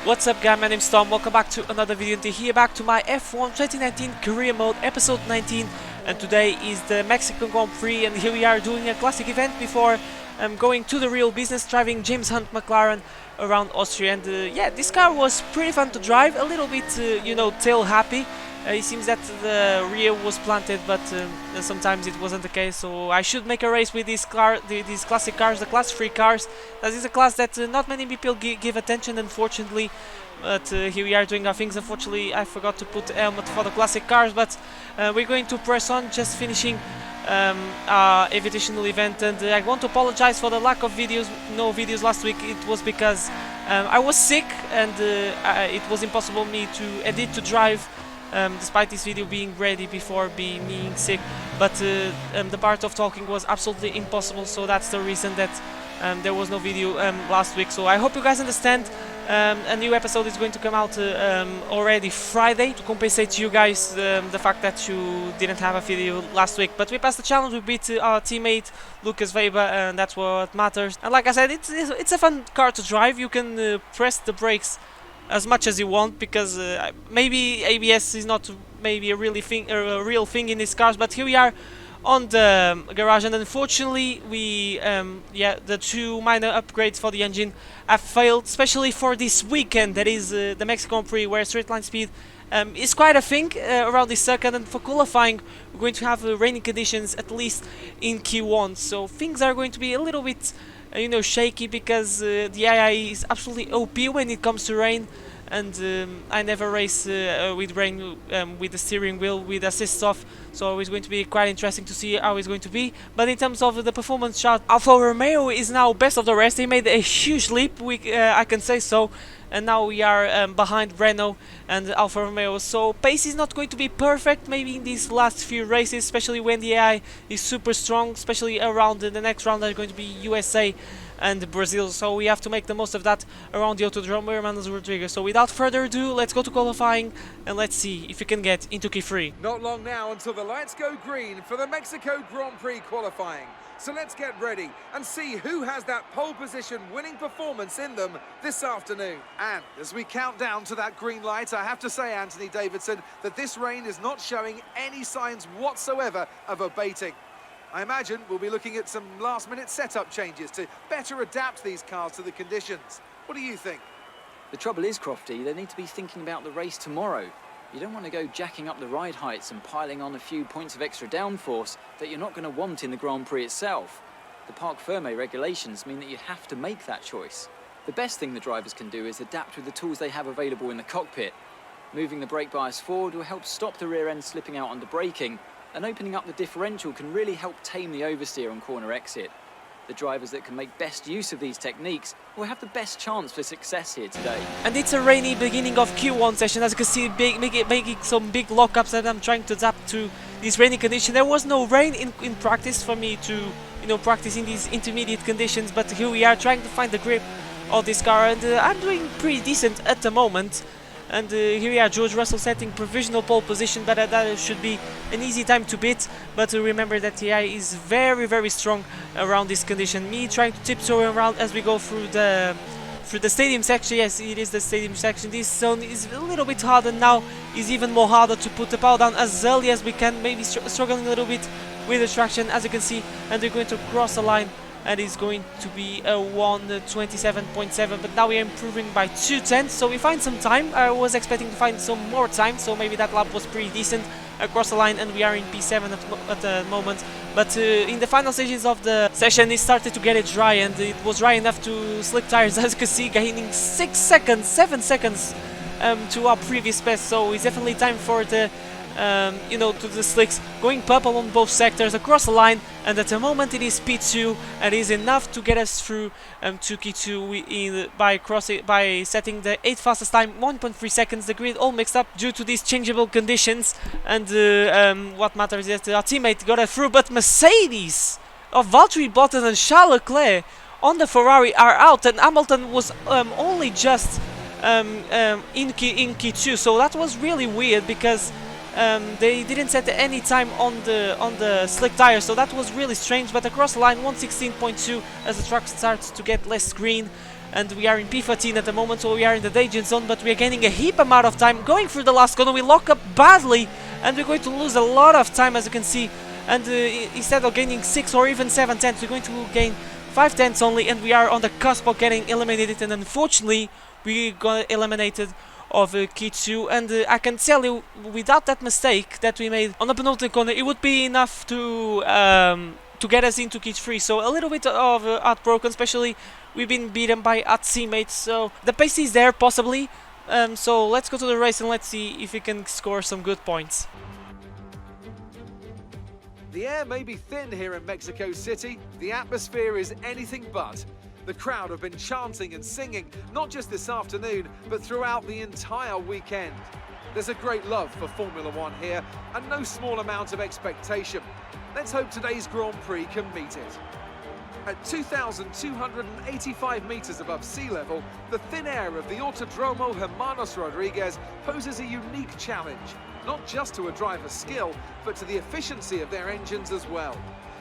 What's up guys, my name's Tom, welcome back to another video and here back to my F1 2019 career mode episode 19, and today is the Mexican Grand Prix and here we are doing a classic event before going to the real business, driving James Hunt McLaren around Austria. And yeah, this car was pretty fun to drive, a little bit you know, tail happy. It seems that the rear was planted, but sometimes it wasn't the case. So I should make a race with these classic cars, the class 3 cars. That is a class that not many people give attention, unfortunately. But here we are doing our things. Unfortunately, I forgot to put the helmet for the classic cars, but we're going to press on, just finishing our invitational event. And I want to apologize for the lack of videos, no videos last week. It was because I was sick and it was impossible for me to edit, to drive. Despite this video being ready before being sick, but the part of talking was absolutely impossible, so that's the reason that there was no video last week. So I hope you guys understand. A new episode is going to come out already Friday to compensate you guys the fact that you didn't have a video last week. But we passed the challenge, we beat our teammate Lucas Weber, and that's what matters. And like I said, it's a fun car to drive. You can press the brakes as much as you want, because maybe ABS is not maybe a real thing in these cars, but here we are on the garage, and unfortunately we yeah, the two minor upgrades for the engine have failed, especially for this weekend. That is the Mexican Grand Prix, where straight line speed is quite a thing around this circuit, and for qualifying we're going to have rainy conditions, at least in Q1, so things are going to be a little bit you know, shaky, because the AI is absolutely OP when it comes to rain, and I never race with rain with the steering wheel with assists off, so it's going to be quite interesting to see how it's going to be. But in terms of the performance chart, Alfa Romeo is now best of the rest. He made a huge leap, I can say so, and now we are behind Renault and Alfa Romeo, so pace is not going to be perfect maybe in these last few races, especially when the AI is super strong, especially around the next round that are going to be USA and Brazil, so we have to make the most of that around the Autodrome Hermanos Rodriguez. So without further ado, let's go to qualifying and let's see if we can get into Q3. Not long now until the lights go green for the Mexico Grand Prix qualifying. So let's get ready and see who has that pole position winning performance in them this afternoon. And as we count down to that green light, I have to say, Anthony Davidson, that this rain is not showing any signs whatsoever of abating. I imagine we'll be looking at some last-minute setup changes to better adapt these cars to the conditions. What do you think? The trouble is, Crofty, they need to be thinking about the race tomorrow. You don't want to go jacking up the ride heights and piling on a few points of extra downforce that you're not going to want in the Grand Prix itself. The Parc Fermé regulations mean that you have to make that choice. The best thing the drivers can do is adapt with the tools they have available in the cockpit. Moving the brake bias forward will help stop the rear end slipping out under braking, and opening up the differential can really help tame the oversteer on corner exit. The drivers that can make best use of these techniques will have the best chance for success here today. And it's a rainy beginning of Q1 session, as you can see, making some big lockups that I'm trying to adapt to these rainy conditions. There was no rain in practice for me to, you know, practice in these intermediate conditions, but here we are trying to find the grip of this car, and I'm doing pretty decent at the moment. And here we are, George Russell setting provisional pole position, but that should be an easy time to beat. But remember that the AI is very, very strong around this condition. Me trying to tiptoe around as we go through the stadium section. Yes, it is the stadium section. This zone is a little bit harder now. It's even more harder to put the power down as early as we can. Maybe struggling a little bit with the traction, as you can see. And we're going to cross the line, and it's going to be a 1:27.7, but now we are improving by 2 tenths, so we find some time. I was expecting to find some more time, so maybe that lap was pretty decent across the line, and we are in P7 at the moment. But in the final stages of the session, it started to get it dry, and it was dry enough to slip tires, as you can see, gaining 7 seconds to our previous best, so it's definitely time for the you know, to the slicks, going purple on both sectors across the line, and at the moment it is P2, and it is enough to get us through to Q2 by setting the 8th fastest time, 1.3 seconds. The grid all mixed up due to these changeable conditions, and what matters is that our teammate got it through, but Mercedes of Valtteri Bottas and Charles Leclerc on the Ferrari are out, and Hamilton was only just in Q2, so that was really weird, because they didn't set any time on the slick tires, so that was really strange. But across the line, 1:16.2 as the track starts to get less green. and we are in P13 at the moment, so we are in the danger zone, but we are gaining a heap amount of time. Going through the last corner, we lock up badly, and we're going to lose a lot of time, as you can see. And instead of gaining 6 or even 7 tenths, we're going to gain 5 tenths only, and we are on the cusp of getting eliminated. And unfortunately, we got eliminated of K2, and I can tell you, without that mistake that we made on the penultimate corner, it would be enough to get us into K3. So a little bit of heartbroken, especially we've been beaten by our teammates. So the pace is there, possibly. So let's go to the race and let's see if we can score some good points. The air may be thin here in Mexico City. The atmosphere is anything but. The crowd have been chanting and singing, not just this afternoon, but throughout the entire weekend. There's a great love for Formula One here, and no small amount of expectation. Let's hope today's Grand Prix can meet it. At 2,285 metres above sea level, the thin air of the Autodromo Hermanos Rodriguez poses a unique challenge, not just to a driver's skill, but to the efficiency of their engines as well.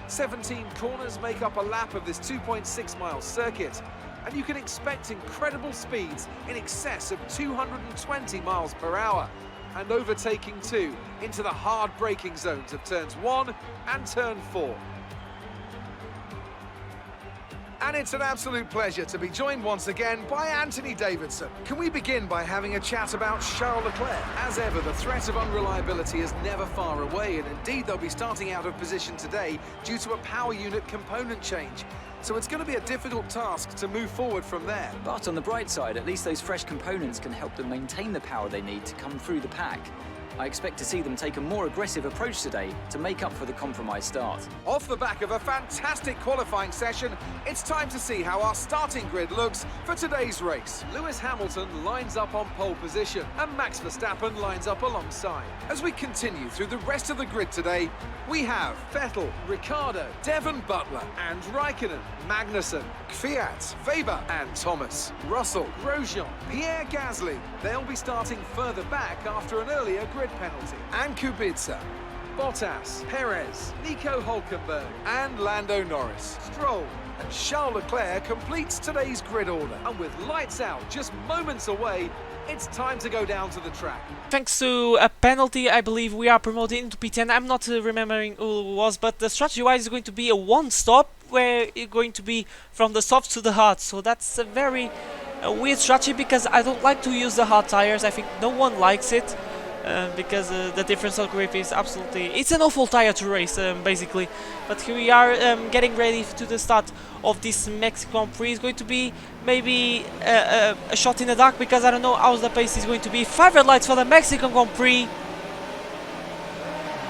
17 corners make up a lap of this 2.6-mile circuit, and you can expect incredible speeds in excess of 220 miles per hour, and overtaking too into the hard braking zones of turns 1 and turn 4. And it's an absolute pleasure to be joined once again by Anthony Davidson. Can we begin by having a chat about Charles Leclerc? As ever, the threat of unreliability is never far away, and indeed they'll be starting out of position today due to a power unit component change. So it's going to be a difficult task to move forward from there. But on the bright side, at least those fresh components can help them maintain the power they need to come through the pack. I expect to see them take a more aggressive approach today to make up for the compromised start. Off the back of a fantastic qualifying session, it's time to see how our starting grid looks for today's race. Lewis Hamilton lines up on pole position and Max Verstappen lines up alongside. As we continue through the rest of the grid today, we have Vettel, Ricciardo, Devon Butler and Raikkonen, Magnussen, Kvyat, Weber and Thomas, Russell, Grosjean, Pierre Gasly. They'll be starting further back after an earlier grid penalty. And Kubica, Bottas, Perez, Nico Hülkenberg and Lando Norris. Stroll and Charles Leclerc completes today's grid order. And with lights out just moments away, it's time to go down to the track. Thanks to a penalty, I believe we are promoted into P10. I'm not remembering who it was, but the strategy-wise is going to be a one-stop, where it's going to be from the softs to the hards. So that's a very weird strategy, because I don't like to use the hard tires. I think no one likes it. Because the difference of grip is absolutely... It's an awful tire to race, basically. But here we are getting ready to the start of this Mexico Grand Prix. It's going to be maybe a shot in the dark, because I don't know how the pace is going to be. 5 red lights for the Mexican Grand Prix.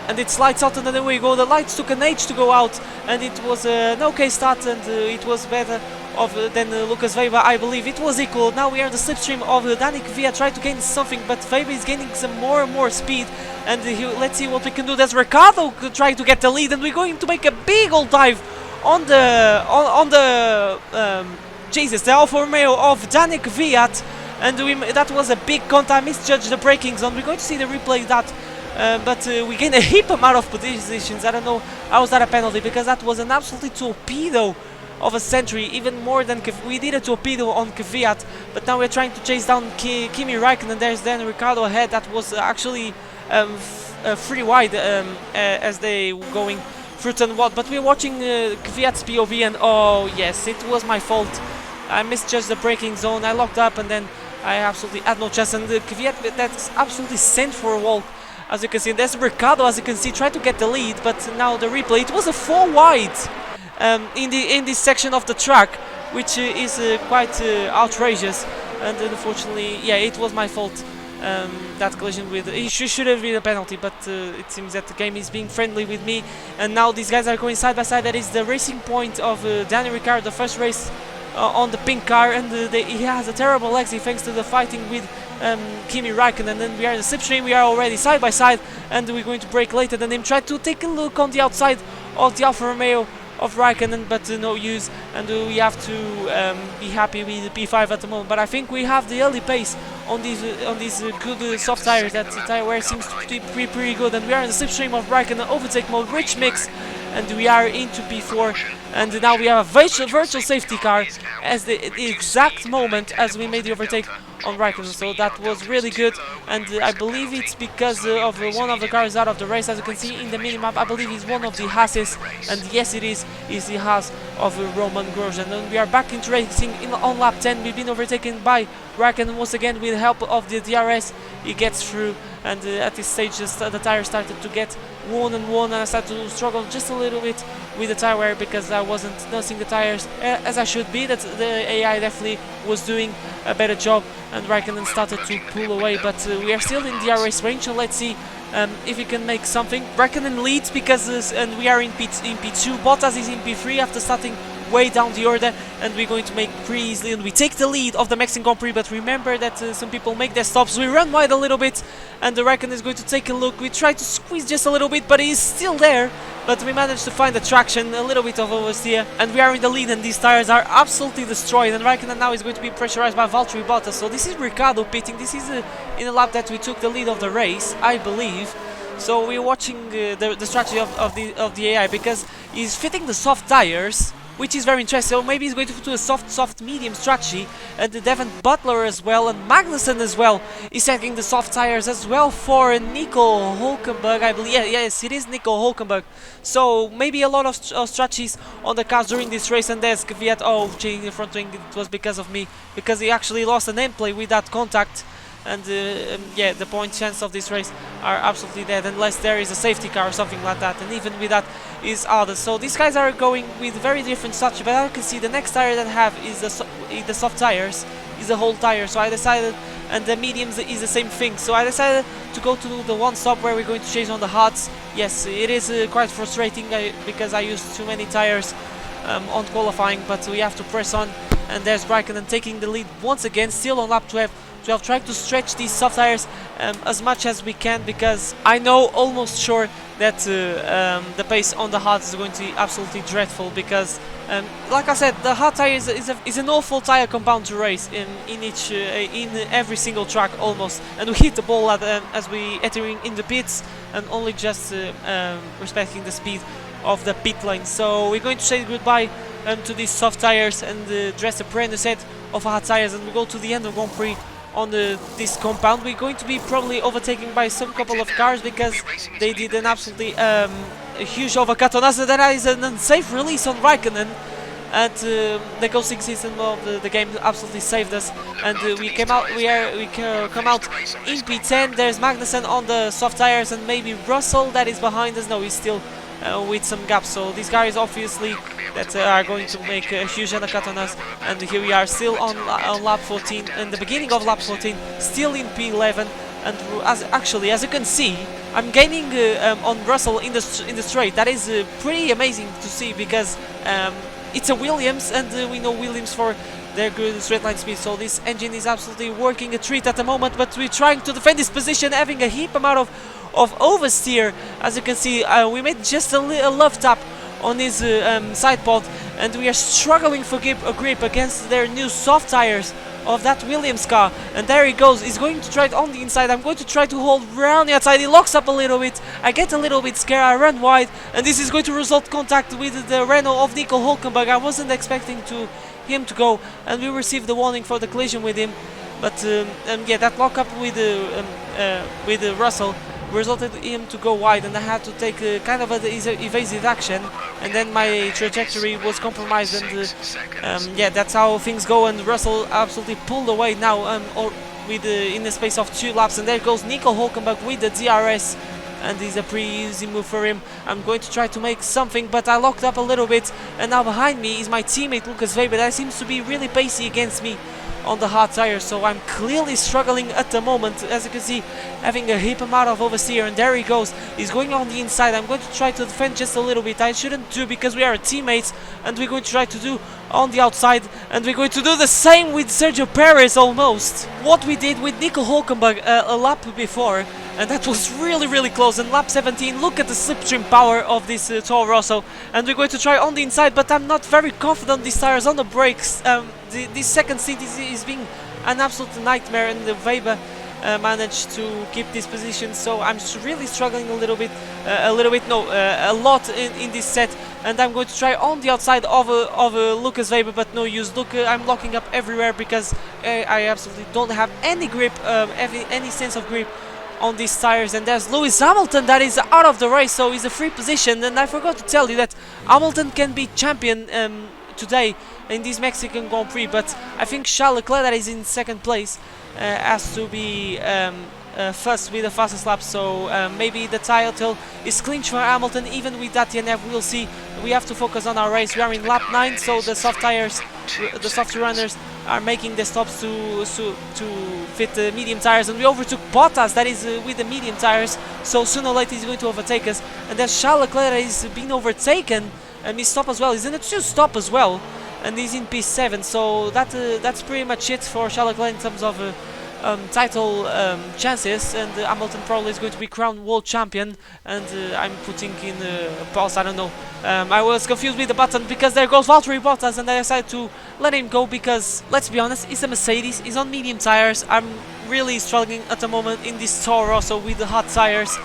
And it's lights out, and then we go. The lights took an age to go out, and it was an okay start, and it was better than Lucas Weber. I believe it was equal. Now we are in the slipstream of Daniel Kvyat, trying to gain something, but Weber is gaining some more and more speed, and let's see what we can do. There's Ricciardo trying to get the lead, and we're going to make a big old dive on the the Alfa Romeo of Daniel Kvyat, and that was a big contact. Misjudged the braking zone. We're going to see the replay of that. But we gained a heap amount of positions. I don't know how was that a penalty, because that was an absolutely torpedo of a century, even more than we did a torpedo on Kvyat. But now we're trying to chase down Kimi Raikkonen. There's then Ricciardo ahead. That was actually free wide as they were going through turn 1. But we're watching Kvyat's POV, and oh yes, it was my fault. I misjudged the braking zone. I locked up, and then I absolutely had no chance. And Kvyat, that's absolutely sent for a walk. As you can see, there's Ricciardo, as you can see, tried to get the lead, but now the replay, it was a 4 wide in this section of the track, which is quite outrageous, and unfortunately, yeah, it was my fault, that collision with, it should have been a penalty, but it seems that the game is being friendly with me, and now these guys are going side by side. That is the racing point of Daniel Ricciardo, the first race on the pink car, and he has a terrible exit thanks to the fighting with Kimi Raikkonen. And then we are in the slipstream. We are already side by side, and we're going to brake later than him. Try to take a look on the outside of the Alfa Romeo of Raikkonen, but no use, and we have to be happy with the P5 at the moment. But I think we have the early pace on these good soft tires. That tire wear seems to be pretty good, and we are in the slipstream of Raikkonen overtake mode. Rich mix and we are into P4, and now we have a virtual safety car as the exact moment as we made the overtake on Raikkonen, so that was really good. And I believe it's because of one of the cars out of the race. As you can see in the minimap, I believe it's one of the Haas's, and yes, it is the Haas of Roman Grosjean. And we are back into racing on lap 10. We've been overtaken by Raikkonen once again with the help of the DRS. He gets through, and at this stage the tires started to get worn, and I started to struggle just a little bit with the tire wear because I wasn't nursing the tires as I should be. That the AI definitely was doing a better job, and Raikkonen started to pull away, but we are still in DRS range, so let's see if we can make something. Raikkonen leads because and we are in P2, Bottas is in P3 after starting way down the order, and we're going to make pretty easily, and we take the lead of the Mexican Grand Prix. But remember that some people make their stops. We run wide a little bit, and the Raikkonen is going to take a look. We try to squeeze just a little bit, but he's still there. But we managed to find the traction, a little bit of oversteer, and we are in the lead, and these tires are absolutely destroyed. And Raikkonen now is going to be pressurized by Valtteri Bottas. So this is Ricciardo pitting. This is in a lap that we took the lead of the race, I believe. So we're watching the strategy of the AI, because he's fitting the soft tires, which is very interesting. So maybe he's going to do a soft medium strategy, and the Devon Butler as well, and Magnussen as well is setting the soft tires as well for Nico Hulkenberg, I believe. Yes, it is Nico Hulkenberg. So maybe a lot of strategies on the cars during this race, and there's Kvyat. Oh, changing the front wing, it was because of me, because he actually lost an nameplate with that contact. And yeah, the point chance of this race are absolutely dead unless there is a safety car or something like that, and even with that is others. So these guys are going with very different strategy, but as you can see, the next tire that I have is the soft tires, is the whole tire. So I decided, and the mediums is the same thing, so I decided to go to the one stop where we're going to chase on the hards. Yes, it is quite frustrating because I used too many tires on qualifying, but we have to press on. And there's Raikkonen taking the lead once again, still on lap 12, trying to stretch these soft tires as much as we can, because I know almost sure that the pace on the hards is going to be absolutely dreadful, because like I said, the hard tire is an awful tire compound to race in every single track almost, and we hit the ball as we entering in the pits, and only just respecting the speed of the pit lane. So we're going to say goodbye to these soft tires and dress a brand new set of hard tires, and we go to the end of Grand Prix on this compound. We're going to be probably overtaken by some couple of cars because they did an absolutely a huge overcut on us. So that is an unsafe release on Raikkonen, and the ghosting system of the game absolutely saved us, and we come out in P10. There's Magnussen on the soft tires, and maybe Russell that is behind us. No, he's still with some gaps. So these guys obviously that are going to make a huge undercut on us, and here we are still on lap 14, in the beginning of lap 14, still in P11. And as you can see, I'm gaining on Russell in the straight. That is pretty amazing to see, because it's a Williams, and we know Williams for their good straight line speed. So this engine is absolutely working a treat at the moment, but we're trying to defend this position, having a heap amount of oversteer. As you can see, we made just a love tap on his side pod, and we are struggling for grip against their new soft tires of that Williams car. And there he goes, he's going to try it on the inside. I'm going to try to hold around the outside. He locks up a little bit, I get a little bit scared, I run wide, and this is going to result contact with the Renault of Nico Hulkenberg. I wasn't expecting him to go, and we received the warning for the collision with him. But yeah, that lock up with Russell resulted in him to go wide, and I had to take kind of an evasive action, and then my trajectory was compromised, and yeah, that's how things go. And Russell absolutely pulled away now in the space of 2 laps, and there goes Nico Hulkenberg with the DRS, and it's a pretty easy move for him. I'm going to try to make something, but I locked up a little bit, and now behind me is my teammate Lucas Weber. That seems to be really pacey against me on the hard tires, so I'm clearly struggling at the moment. As you can see, having a heap amount of oversteer, and there he goes, he's going on the inside. I'm going to try to defend just a little bit. I shouldn't do, because we are teammates, and we're going to try to do on the outside, and we're going to do the same with Sergio Perez almost. What we did with Nico Hulkenberg a lap before, and that was really close. In lap 17, look at the slipstream power of this Toro Rosso, and we're going to try on the inside, but I'm not very confident these tires on the brakes. This second seat is being an absolute nightmare, and the Weber managed to keep this position. So I'm really struggling a lot in this set, and I'm going to try on the outside of Lucas Weber, but no use. Look, I'm locking up everywhere because I absolutely don't have any grip, any sense of grip on these tires. And there's Lewis Hamilton that is out of the race, so he's a free position. And I forgot to tell you that Hamilton can be champion today in this Mexican Grand Prix, but I think Charles Leclerc, that is in second place, has to be first with the fastest lap. So maybe the title is clinched for Hamilton. Even with that DNF, we'll see. We have to focus on our race. We are in lap 9, so the soft tires, the soft runners are making the stops to fit the medium tires, and we overtook Bottas, that is with the medium tires, so sooner or later he's going to overtake us. And there's Charles Leclerc that is being overtaken, and he stopped as well. He's in a 2-stop as well, and he's in P7, so that's pretty much it for Charles Leclerc in terms of title chances. And Hamilton probably is going to be crowned world champion, and I'm putting in pause, I don't know. I was confused with the button because there goes Valtteri Bottas, and I decided to let him go because, let's be honest, it's a Mercedes, it's on medium tires. I'm really struggling at the moment in this Toro Rosso with the hot tires,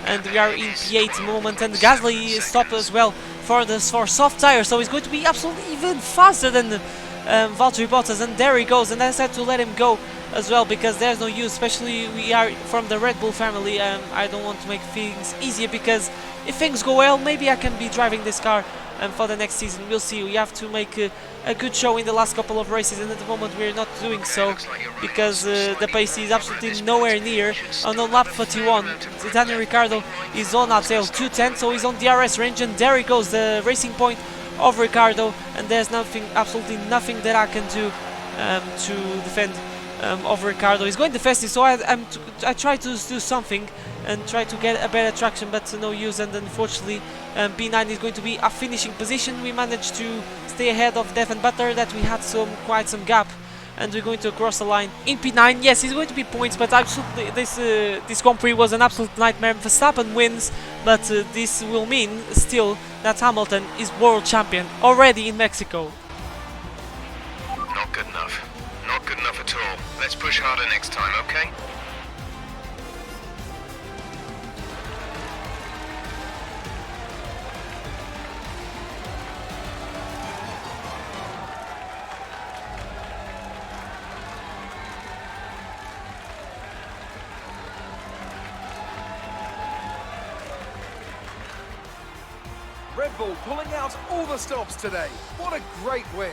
and we are in P8 moment, and Gasly stopped as well for soft tires, so he's going to be absolutely even faster than Valtteri Bottas, and there he goes. And I decided to let him go as well because there's no use, especially we are from the Red Bull family. I don't want to make things easier because if things go well, maybe I can be driving this car for the next season. We'll see. We have to make a good show in the last couple of races, and at the moment we're not doing so because the pace is absolutely nowhere near. And on lap 31, Daniel Ricciardo is on our tail 210, so he's on DRS range, and there he goes, the racing point of Ricciardo, and there's absolutely nothing that I can do to defend of Ricciardo. He's going the fastest, so I try to do something and try to get a better traction, but no use. And unfortunately P9 is going to be a finishing position. We managed to stay ahead of Dev and Butter, that we had quite some gap, and we're going to cross the line in P9. Yes, it's going to be points, but absolutely this Grand Prix was an absolute nightmare. Verstappen wins, but this will mean still that Hamilton is world champion already in Mexico. Not good enough. Not good enough at all. Let's push harder next time, okay? Red Bull pulling out all the stops today. What a great win.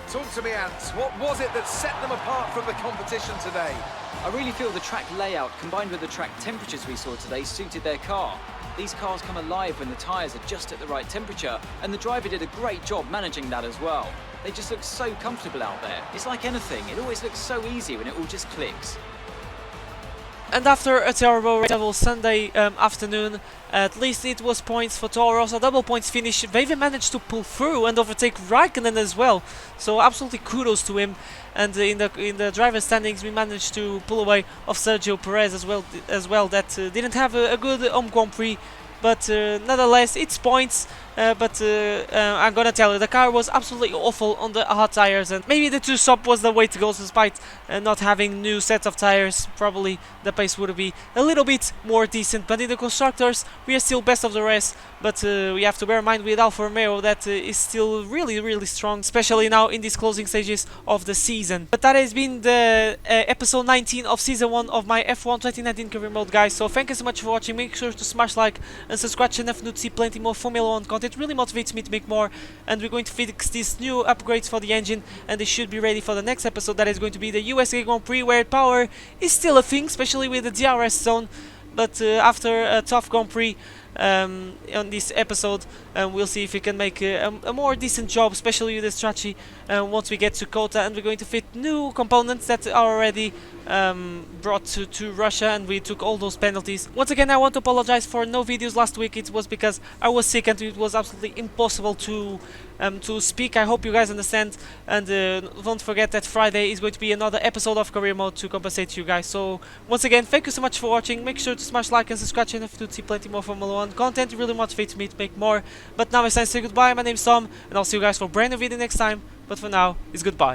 Talk to me, Ants. What was it that set them apart from the competition today? I really feel the track layout combined with the track temperatures we saw today suited their car. These cars come alive when the tyres are just at the right temperature, and the driver did a great job managing that as well. They just look so comfortable out there. It's like anything, it always looks so easy when it all just clicks. And after a terrible Sunday afternoon, at least it was points for Toro Rosso, double points finish. They even managed to pull through and overtake Raikkonen as well, so absolutely kudos to him. And in the driver's standings, we managed to pull away of Sergio Perez as well. That didn't have a good home Grand Prix, but nonetheless it's points. But I'm gonna tell you, the car was absolutely awful on the hot tires, and maybe the 2-stop was the way to go. Despite not having new sets of tires, probably the pace would be a little bit more decent. But in the constructors, we are still best of the rest, but we have to bear in mind with Alfa Romeo that is still really strong, especially now in these closing stages of the season. But that has been the episode 19 of season 1 of my F1 2019 career mode, guys. So thank you so much for watching. Make sure to smash like and subscribe to channel to see plenty more Formula 1 content. It really motivates me to make more, and we're going to fix these new upgrades for the engine, and they should be ready for the next episode. That is going to be the USA Grand Prix, where power is still a thing, especially with the DRS zone. But after a tough Grand Prix on this episode, we'll see if we can make a more decent job, especially with the strategy once we get to Kota, and we're going to fit new components that are already brought to Russia, and we took all those penalties. Once again, I want to apologize for no videos last week. It was because I was sick and it was absolutely impossible to speak. I hope you guys understand, and don't forget that Friday is going to be another episode of career mode to compensate you guys. So once again, thank you so much for watching. Make sure to smash like and subscribe to see plenty more Formula 1 content. It really motivates me to make more. But now it's time to say goodbye. My name's Tom, and I'll see you guys for a brand new video next time. But for now, it's goodbye.